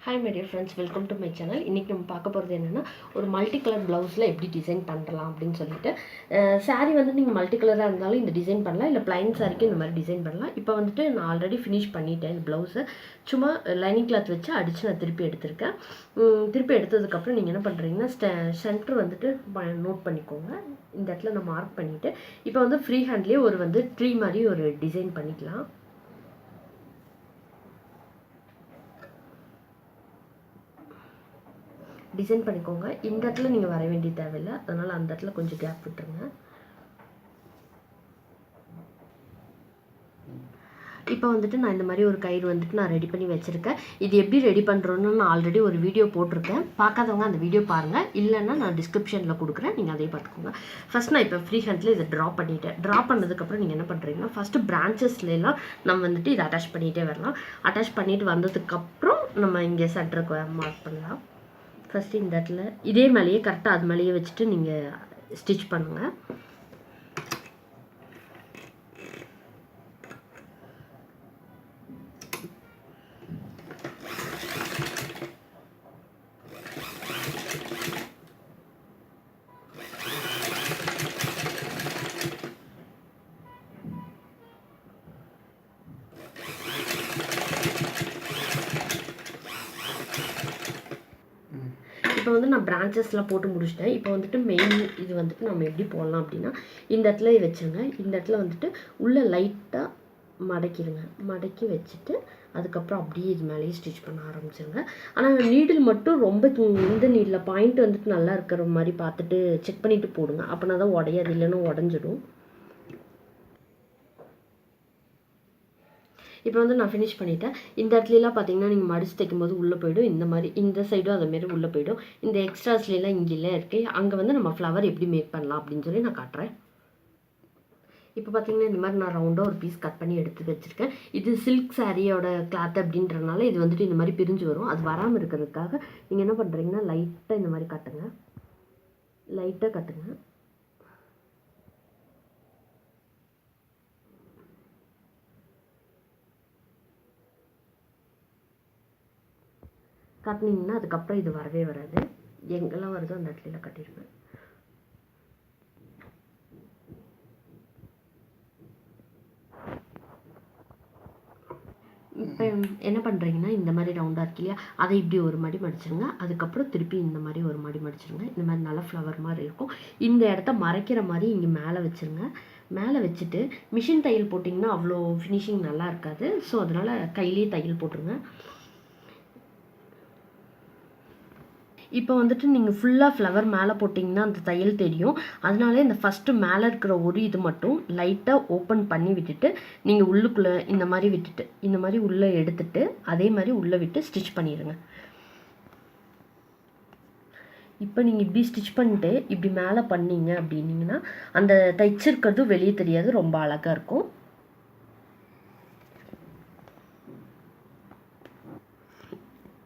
Hi my dear friends, welcome to my channel. இன்னைக்கு நம்ம பார்க்க போறது என்னன்னா ஒரு மல்டி கலர் ப்ளவுஸ்ல எப்படி டிசைன் பண்ணலாம் அப்படினு சொல்லிட்டு saree வந்து நீங்க மல்டி கலரா இருந்தாலும் இந்த டிசைன் பண்ணலாம் இல்ல plain saree-க்கு இந்த மாதிரி டிசைன் பண்ணலாம். இப்போ வந்துட்டு நான் ஆல்ரெடி finish பண்ணிட்டேன் இந்த ப்ளவுஸ். சும்மா லைனிங் கிளாத் வச்சு அடிச்சு நான் திருப்பி எடுத்துர்க்கேன். திருப்பி எடுத்ததுக்கு அப்புறம் நீங்க என்ன பண்றீங்கன்னா சென்டர் வந்துட்டு நோட் பண்ணிக்கோங்க. இந்த இடத்துல நான் மார்க் பண்ணிட்டு இப்போ வந்து ஃப்ரீ ஹேண்ட்லயே ஒரு வந்து ட்ரீ மாதிரி ஒரு டிசைன் பண்ணிக்கலாம். டிசைன் பண்ணிக்கோங்க. இந்த இடத்துல நீங்க வர வேண்டிய தேவையில்லை, அதனால அந்த இடத்துல கொஞ்சம் கேப் விட்டுருங்க. இப்போ வந்துட்டு நான் இந்த மாதிரி ஒரு கயிறு வந்துட்டு நான் ரெடி பண்ணி வச்சிருக்கேன். இது எப்படி ரெடி பண்றோம்னு நான் ஆல்ரெடி ஒரு வீடியோ போட்டிருக்கேன். பார்க்காதவங்க அந்த வீடியோ பாருங்க. இல்லைன்னா நான் டிஸ்கிரிப்ஷன்ல கொடுக்குறேன், நீங்க அதையும் பார்த்துக்கோங்க. ஃபர்ஸ்ட் நான் இப்போ ஃப்ரீ ஹேண்ட்ல இதை டிரா பண்ணிட்டேன். டிரா பண்ணதுக்கு அப்புறம் நீங்க என்ன பண்றீங்கன்னா ஃபர்ஸ்ட் பிரான்ச்சஸ்ல எல்லாம் நம்ம வந்துட்டு இதை அட்டாச் பண்ணிட்டே வரலாம். அட்டாச் பண்ணிட்டு வந்ததுக்கு அப்புறம் நம்ம இங்க சென்டருக்கு மார்க் பண்ணலாம். ஃபர்ஸ்ட் இந்த இடத்துல இதே மேலேயே கரெக்டாக அது மேலேயே வச்சுட்டு நீங்கள் ஸ்டிச் பண்ணுங்கள். இப்போ வந்து நான் பிரான்ச்சஸ்லாம் போட்டு முடிச்சிட்டேன். இப்போ வந்துட்டு மெயின் இது வந்துட்டு நம்ம எப்படி போடலாம் அப்படின்னா இந்த இடத்துல வச்சுருங்க. இந்த இடத்துல வந்துட்டு உள்ளே லைட்டாக மடக்கிடுங்க. மடக்கி வச்சுட்டு அதுக்கப்புறம் அப்படியே இது மேலேயே ஸ்டிச் பண்ண ஆரம்பிச்சிருங்க. ஆனால் நீடில் மட்டும் ரொம்ப இந்த நீடில் பாயிண்ட் வந்துட்டு நல்லா இருக்கிற மாதிரி பார்த்துட்டு செக் பண்ணிவிட்டு போடுங்க. அப்படின்னா தான் உடையாது, இல்லைன்னா உடஞ்சிடும். இப்போ வந்து நான் ஃபினிஷ் பண்ணிட்டேன். இந்த இடத்துலலாம் பார்த்தீங்கன்னா நீங்கள் மடிச்சு தைக்கும்போது உள்ளே போய்டும். இந்த மாதிரி இந்த சைடும் அதேமாரி உள்ளே போய்டும். இந்த எக்ஸ்ட்ராஸ்லாம் இங்கெல்லாம் இருக்குது. அங்கே வந்து நம்ம ஃப்ளவர் எப்படி மேக் பண்ணலாம் அப்படின்னு சொல்லி நான் காட்டுறேன். இப்போ பார்த்தீங்கன்னா இந்த மாதிரி நான் ரவுண்டாக ஒரு பீஸ் கட் பண்ணி எடுத்து வச்சுருக்கேன். இது சில்க் சாரியோட கிளாத் அப்படின்றனால இது வந்துட்டு இந்த மாதிரி பிரிஞ்சு வரும். அது வராமல் இருக்கிறதுக்காக நீங்கள் என்ன பண்ணுறீங்கன்னா லைட்டாக இந்த மாதிரி கட்டுங்க. லைட்டாக கட்டுங்க. கட்டினீங்கன்னா அதுக்கப்புறம் இது வரவே வராது. எங்கெல்லாம் வருதோ அந்த இடத்துல கட்டிடுவேன். இப்போ என்ன பண்ணுறீங்கன்னா இந்த மாதிரி ரவுண்டாக இருக்கு இல்லையா, அதை இப்படி ஒரு மடி மடிச்சிருங்க. அதுக்கப்புறம் திருப்பி இந்த மாதிரி ஒரு மடி மடிச்சிருங்க. இந்த மாதிரி நல்லா ஃப்ளவர் மாதிரி இருக்கும். இந்த இடத்த மறைக்கிற மாதிரி இங்கே மேலே வச்சுருங்க. மேலே வச்சுட்டு மிஷின் தையல் போட்டிங்கன்னா அவ்வளோ ஃபினிஷிங் நல்லா இருக்காது. ஸோ அதனால் கையிலேயே தையல் போட்டுருங்க. இப்போ வந்துட்டு நீங்கள் ஃபுல்லாக ஃப்ளவர் மேலே போட்டிங்கன்னா அந்த தையல் தெரியும். அதனால இந்த ஃபஸ்ட்டு மேலே இருக்கிற ஒரு இது மட்டும் லைட்டாக ஓப்பன் பண்ணி விட்டுட்டு நீங்கள் உள்ளுக்குள்ளே இந்த மாதிரி விட்டுட்டு இந்த மாதிரி உள்ளே எடுத்துட்டு அதே மாதிரி உள்ளே விட்டு ஸ்டிச் பண்ணிடுங்க. இப்போ நீங்கள் இப்படி ஸ்டிச் பண்ணிட்டு இப்படி மேலே பண்ணீங்க அப்படின்னீங்கன்னா அந்த தைச்சிருக்கிறது வெளியே தெரியாது, ரொம்ப அழகாக இருக்கும்.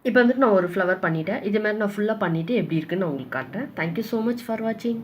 இப்போ வந்துட்டு நான் ஒரு ஃப்ளவர் பண்ணிட்டேன். இதே மாதிரி நான் ஃபுல்லாக பண்ணிவிட்டு எப்படி இருக்குன்னு நான் உங்களுக்கு காட்டுறேன். தேங்க்யூ ஸோ மச் ஃபார் வாட்சிங்.